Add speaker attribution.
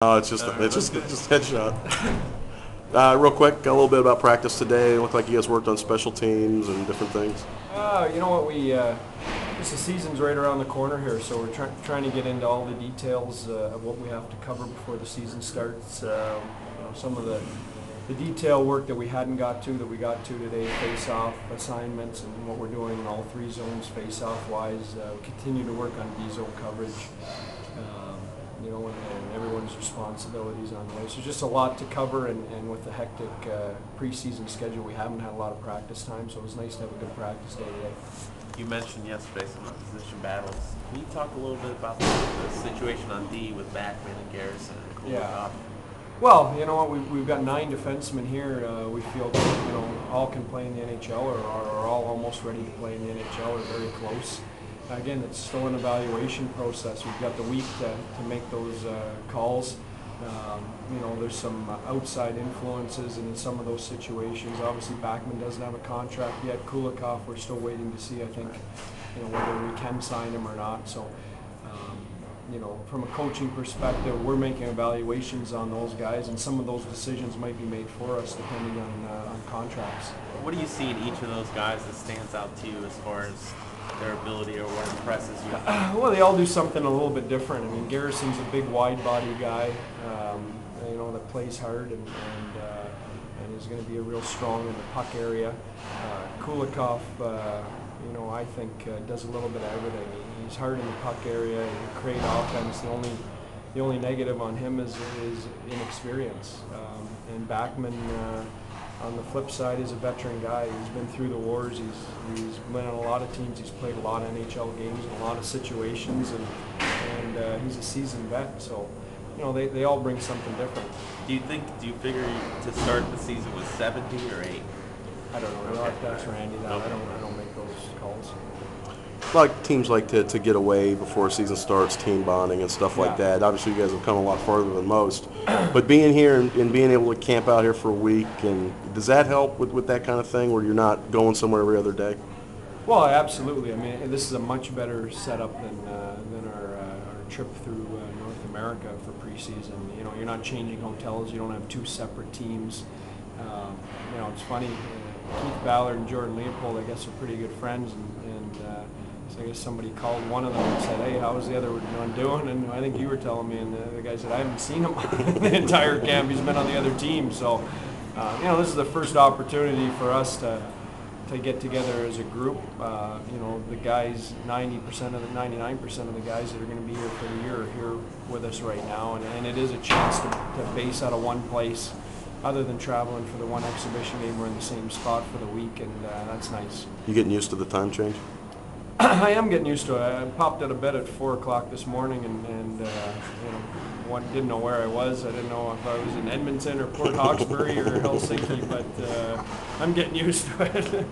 Speaker 1: No, it's just headshot. Real quick, a little bit about practice today. It looked like you guys worked on special teams and different things.
Speaker 2: You know what? The season's right around the corner here, so we're trying to get into all the details of what we have to cover before the season starts. Some of the detail work that we hadn't got to that we got to today, face-off assignments, and what we're doing in all three zones face-off wise. We continue to work on D-zone coverage. And everyone's responsibilities on the way. So just a lot to cover, and with the hectic preseason schedule, we haven't had a lot of practice time, so it was nice to have a good practice day today.
Speaker 3: You mentioned yesterday some of the position battles. Can you talk a little bit about the situation on D with Backman and Garrison and Kulikov?
Speaker 2: Yeah. Well, you know what, we've got 9 defensemen here. We feel all can play in the NHL or are all almost ready to play in the NHL or very close. Again, it's still an evaluation process. We've got the week to make those calls. There's some outside influences in some of those situations. Obviously, Backman doesn't have a contract yet. Kulikov, we're still waiting to see, I think, whether we can sign him or not. So, from a coaching perspective, we're making evaluations on those guys, and some of those decisions might be made for us depending on contracts.
Speaker 3: What do you see in each of those guys that stands out to you as far as their ability or what impresses you?
Speaker 2: Well, they all do something a little bit different. I mean, Garrison's a big, wide-body guy, that plays hard and is going to be a real strong in the puck area. Kulikov, I think does a little bit of everything. He's hard in the puck area. He can create offense. The only negative on him is inexperience. And Backman, on the flip side, is a veteran guy. He's been through the wars. He's been on a lot of teams. He's played a lot of NHL games in a lot of situations, and he's a seasoned vet. So, they all bring something different.
Speaker 3: Do you figure to start the season with 70 or 8?
Speaker 2: I don't know. I'll have to ask Randy that. I don't make those calls.
Speaker 1: Like teams like to get away before a season starts, team bonding and stuff like that. Obviously, you guys have come a lot farther than most. But being here and being able to camp out here for a week, and does that help with that kind of thing, where you're not going somewhere every other day?
Speaker 2: Well, absolutely. I mean, this is a much better setup than our trip through North America for preseason. You're not changing hotels. You don't have 2 separate teams. It's funny. Keith Ballard and Jordan Leopold, I guess, are pretty good friends, and so I guess somebody called one of them and said, "Hey, how's the other one doing?" And I think you were telling me, and the guy said, "I haven't seen him the entire camp. He's been on the other team." So, this is the first opportunity for us to get together as a group. The guys, 99% of the guys that are going to be here for the year are here with us right now, and it is a chance to base out of one place. Other than traveling for the one exhibition game, we're in the same spot for the week, and that's nice.
Speaker 1: You getting used to the time change?
Speaker 2: I am getting used to it. I popped out of bed at 4 o'clock this morning, and didn't know where I was. I didn't know if I was in Edmonton or Port Hawkesbury or Helsinki, but I'm getting used to it.